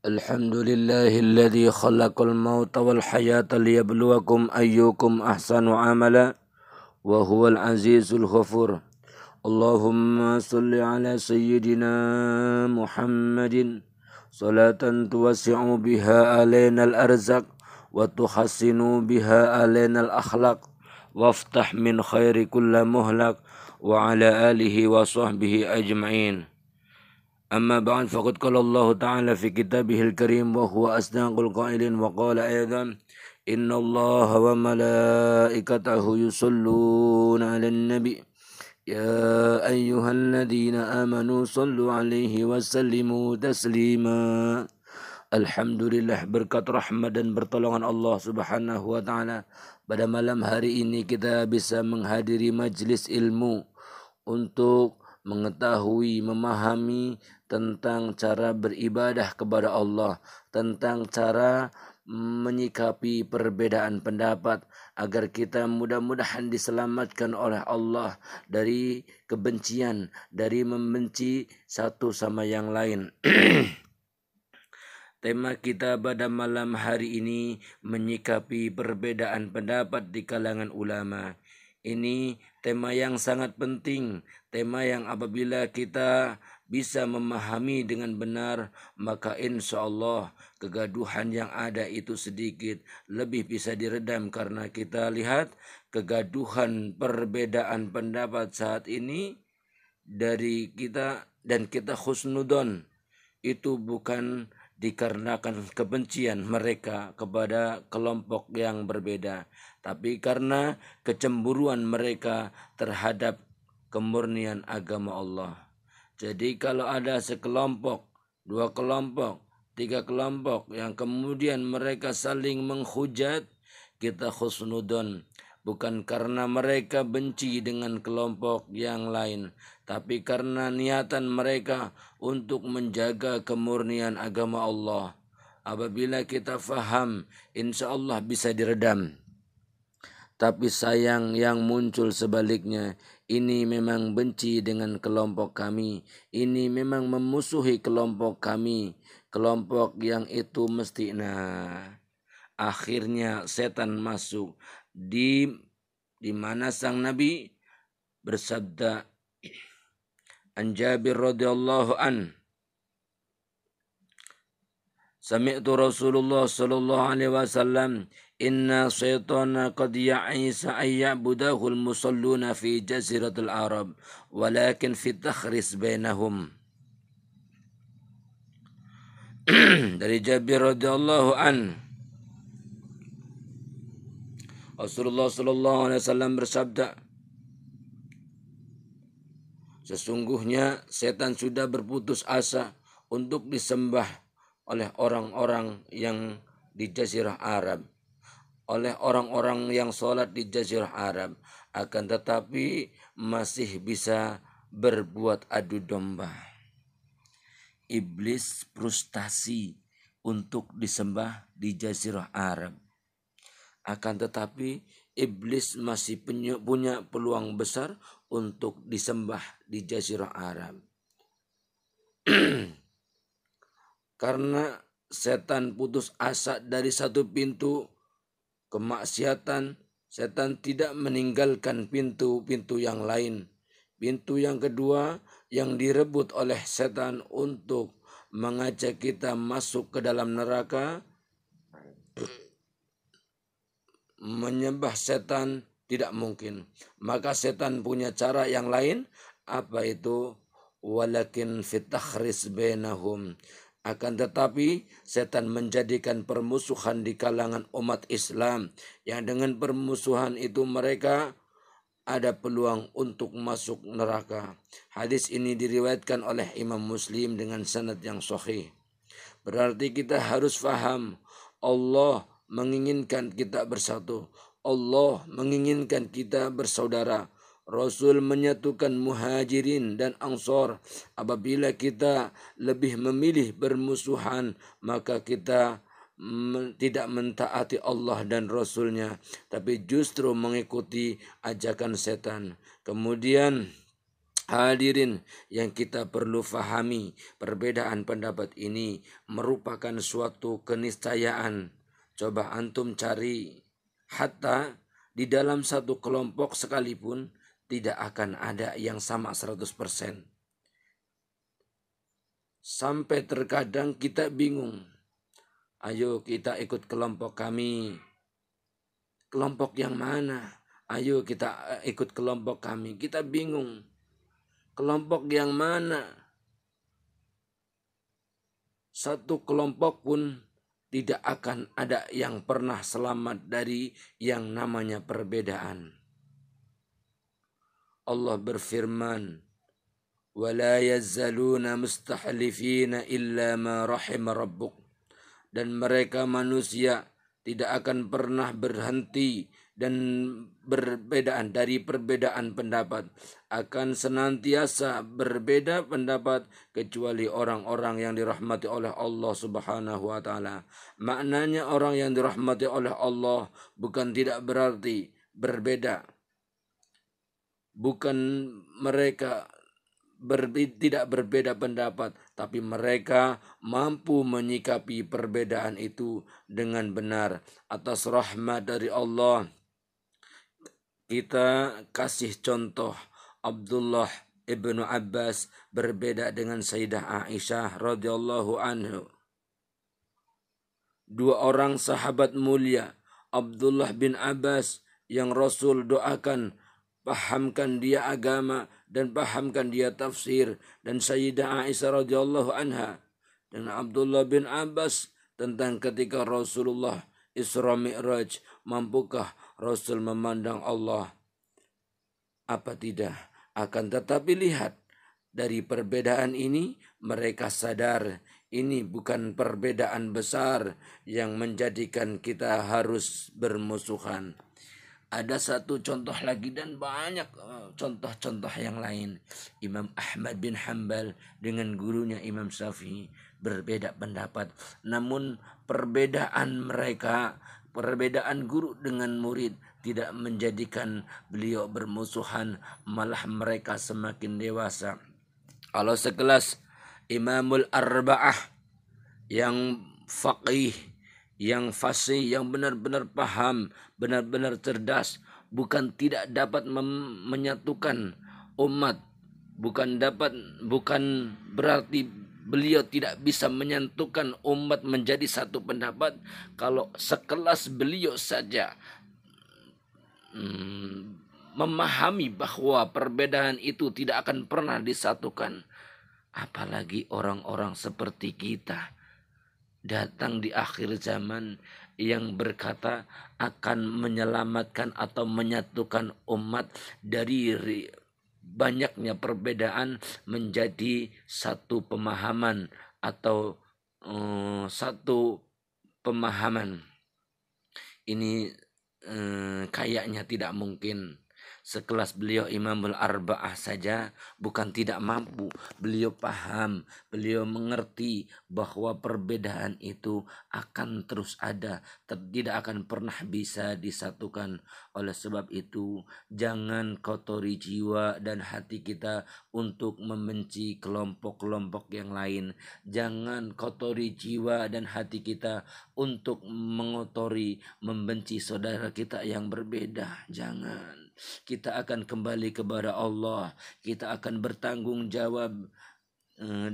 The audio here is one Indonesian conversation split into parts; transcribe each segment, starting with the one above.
الحمد لله الذي خلق الموت والحياة ليبلوكم أيكم أحسن عملا وهو العزيز الغفور. اللهم صل على سيدنا محمد صلاة توسع بها علينا الأرزاق وتحسن بها علينا الأخلاق وافتح من خير كل مهلك وعلى آله وصحبه أجمعين. أما بعد فقد قال الله تعالى في كتابه الكريم وهو أصدق القائلين وقال أيضا إن الله وملائكته يصلون على النبي يا أيها الذين آمنوا صلوا عليه وسلموا تسليما. Alhamdulillah, berkat rahmat dan pertolongan Allah Subhanahu wa taala, pada malam hari ini kita bisa menghadiri majlis ilmu untuk mengetahui, memahami tentang cara beribadah kepada Allah, tentang cara menyikapi perbedaan pendapat agar kita mudah-mudahan diselamatkan oleh Allah dari kebencian, dari membenci satu sama yang lain. Tema kita pada malam hari ini menyikapi perbedaan pendapat di kalangan ulama. Ini tema yang sangat penting, tema yang apabila kita bisa memahami dengan benar, maka insya Allah kegaduhan yang ada itu sedikit lebih bisa diredam, karena kita lihat kegaduhan perbedaan pendapat saat ini dari kita dan kita husnudon itu bukan dikarenakan kebencian mereka kepada kelompok yang berbeda, tapi karena kecemburuan mereka terhadap kemurnian agama Allah. Jadi kalau ada sekelompok, dua kelompok, tiga kelompok yang kemudian mereka saling menghujat, kita husnudon, bukan karena mereka benci dengan kelompok yang lain, tapi karena niatan mereka untuk menjaga kemurnian agama Allah. Apabila kita faham, insya Allah bisa diredam. Tapi sayang yang muncul sebaliknya, ini memang benci dengan kelompok kami, ini memang memusuhi kelompok kami, kelompok yang itu mesti, akhirnya setan masuk di mana sang Nabi bersabda, an Jabir radhiyallahu an, sami'tu Rasulullah sallallahu alaihi wasallam, inna syaitana qad ya'isa ay ya'budahul musalluna fi jaziratul Arab walakin fi takhris bainahum. Dari Jabir radhiyallahu an, Rasulullah sallallahu alaihi wasallam bersabda, sesungguhnya setan sudah berputus asa untuk disembah oleh orang-orang yang di Jazirah Arab, oleh orang-orang yang sholat di Jazirah Arab, akan tetapi masih bisa berbuat adu domba. Iblis frustasi untuk disembah di Jazirah Arab, akan tetapi iblis masih punya peluang besar untuk disembah di Jazirah Arab. Karena setan putus asa dari satu pintu kemaksiatan, setan tidak meninggalkan pintu-pintu yang lain. Pintu yang kedua yang direbut oleh setan untuk mengajak kita masuk ke dalam neraka, menyembah setan tidak mungkin. Maka setan punya cara yang lain, apa itu? Walakin fitakhris bainahum. Akan tetapi setan menjadikan permusuhan di kalangan umat Islam, yang dengan permusuhan itu mereka ada peluang untuk masuk neraka. Hadis ini diriwayatkan oleh Imam Muslim dengan sanad yang sahih. Berarti kita harus faham, Allah menginginkan kita bersatu, Allah menginginkan kita bersaudara. Rasul menyatukan muhajirin dan ansor. Apabila kita lebih memilih bermusuhan, maka kita tidak mentaati Allah dan Rasulnya, tapi justru mengikuti ajakan setan. Kemudian Hadirin yang kita perlu fahami, perbedaan pendapat ini merupakan suatu keniscayaan. Coba antum cari, hatta di dalam satu kelompok sekalipun tidak akan ada yang sama 100%. Sampai terkadang kita bingung. Ayo kita ikut kelompok kami. Kelompok yang mana? Ayo kita ikut kelompok kami. Kita bingung. Kelompok yang mana? Satu kelompok pun tidak akan ada yang pernah selamat dari yang namanya perbedaan. Allah berfirman, وَلَا يَزَّلُونَ مُسْتَحْلِفِينَ إِلَّا مَا رَحِمَ رَبُّكَ. Dan mereka manusia tidak akan pernah berhenti dan berbedaan dari perbedaan pendapat, akan senantiasa berbeda pendapat kecuali orang-orang yang dirahmati oleh Allah Subhanahu wa taala. Maknanya orang yang dirahmati oleh Allah bukan tidak berarti berbeda. Bukan mereka tidak berbeda pendapat, tapi mereka mampu menyikapi perbedaan itu dengan benar atas rahmat dari Allah. Kita kasih contoh Abdullah ibnu Abbas berbeda dengan Sayyidah Aisyah radhiyallahu anhu. Dua orang sahabat mulia, Abdullah bin Abbas yang Rasul doakan, pahamkan dia agama dan pahamkan dia tafsir, dan Sayyidah Aisyah radhiyallahu anha dan Abdullah bin Abbas tentang ketika Rasulullah Isra Mi'raj, mampukah Rasul memandang Allah? Apa tidak? Akan tetapi lihat, dari perbedaan ini mereka sadar ini bukan perbedaan besar yang menjadikan kita harus bermusuhan. Ada satu contoh lagi dan banyak contoh-contoh yang lain. Imam Ahmad bin Hanbal dengan gurunya Imam Syafi'i berbeda pendapat. Namun perbedaan mereka, perbedaan guru dengan murid tidak menjadikan beliau bermusuhan, malah mereka semakin dewasa. Kalau sekelas Imamul Arba'ah yang faqih, yang fasih, yang benar-benar paham, benar-benar cerdas, bukan tidak dapat menyatukan umat, bukan berarti beliau tidak bisa menyatukan umat menjadi satu pendapat. Kalau sekelas beliau saja memahami bahwa perbedaan itu tidak akan pernah disatukan, apalagi orang-orang seperti kita datang di akhir zaman yang berkata akan menyelamatkan atau menyatukan umat dari banyaknya perbedaan menjadi satu pemahaman atau satu pemahaman. Ini kayaknya tidak mungkin. Sekelas beliau Imamul Arba'ah saja bukan tidak mampu. Beliau paham, beliau mengerti bahwa perbedaan itu akan terus ada, tidak akan pernah bisa disatukan. Oleh sebab itu, jangan kotori jiwa dan hati kita untuk membenci kelompok-kelompok yang lain. Jangan kotori jiwa dan hati kita untuk membenci saudara kita yang berbeda. Jangan. Kita akan kembali kepada Allah. Kita akan bertanggung jawab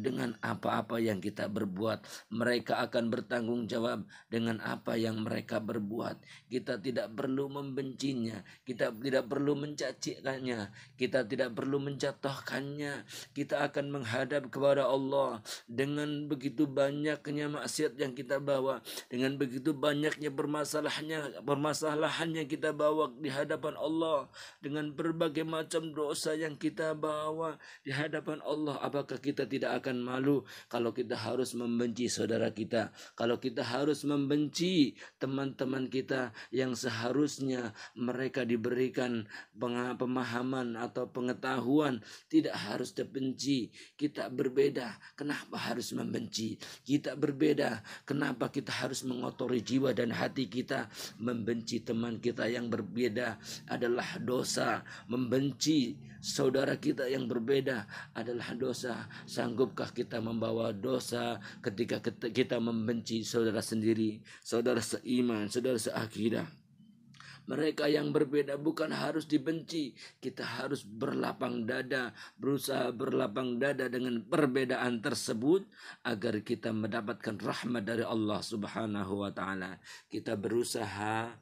dengan apa-apa yang kita berbuat. Mereka akan bertanggung jawab dengan apa yang mereka berbuat. Kita tidak perlu membencinya, kita tidak perlu mencacikannya, kita tidak perlu menjatuhkannya. Kita akan menghadap kepada Allah dengan begitu banyaknya maksiat yang kita bawa, dengan begitu banyaknya permasalahan yang kita bawa di hadapan Allah, dengan berbagai macam dosa yang kita bawa di hadapan Allah. Apakah kita tidak akan malu kalau kita harus membenci saudara kita, kalau kita harus membenci teman-teman kita yang seharusnya mereka diberikan pemahaman atau pengetahuan. Tidak harus terbenci. Kita berbeda, kenapa harus membenci? Kita berbeda, kenapa kita harus mengotori jiwa dan hati kita? Membenci teman kita yang berbeda adalah dosa. Membenci saudara kita yang berbeda adalah dosa. Sanggupkah kita membawa dosa ketika kita membenci saudara sendiri, saudara seiman, saudara seakidah? Mereka yang berbeda bukan harus dibenci. Kita harus berlapang dada, berusaha berlapang dada dengan perbedaan tersebut agar kita mendapatkan rahmat dari Allah Subhanahu wa taala. Kita berusaha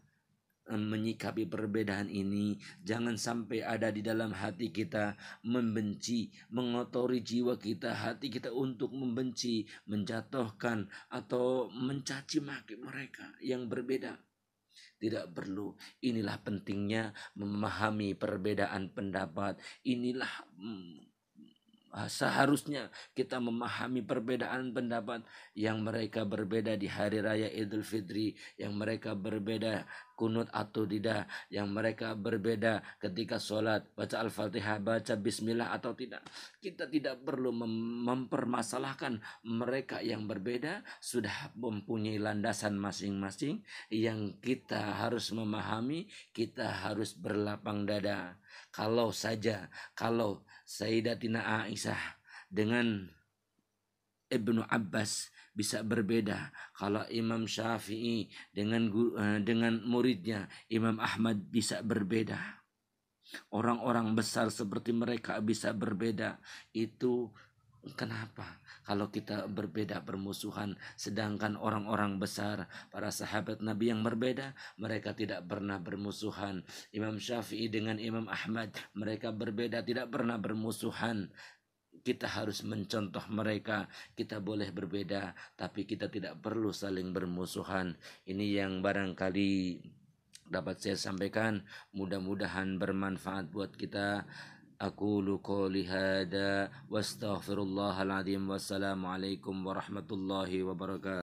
menyikapi perbedaan ini, jangan sampai ada di dalam hati kita membenci, mengotori jiwa kita, hati kita untuk membenci, menjatuhkan atau mencaci maki mereka yang berbeda. Tidak perlu. Inilah pentingnya memahami perbedaan pendapat. Inilah seharusnya kita memahami perbedaan pendapat yang mereka berbeda di hari raya Idul Fitri, yang mereka berbeda kunut atau tidak, yang mereka berbeda ketika sholat, baca Al-Fatihah, baca Bismillah atau tidak. Kita tidak perlu mempermasalahkan mereka yang berbeda, sudah mempunyai landasan masing-masing yang kita harus memahami, kita harus berlapang dada. Kalau Sayyidatina Aisyah dengan Ibnu Abbas bisa berbeda, kalau Imam Syafi'i dengan muridnya Imam Ahmad bisa berbeda, orang-orang besar seperti mereka bisa berbeda, itu kenapa? Kalau kita berbeda bermusuhan, sedangkan orang-orang besar, para sahabat Nabi yang berbeda, mereka tidak pernah bermusuhan. Imam Syafi'i dengan Imam Ahmad, mereka berbeda, tidak pernah bermusuhan. Kita harus mencontoh mereka. Kita boleh berbeda, tapi kita tidak perlu saling bermusuhan. Ini yang barangkali dapat saya sampaikan. Mudah-mudahan bermanfaat buat kita. Aqulu qouli hada wastaghfirullahal azim. Wassalamualaikum warahmatullahi wabarakatuh.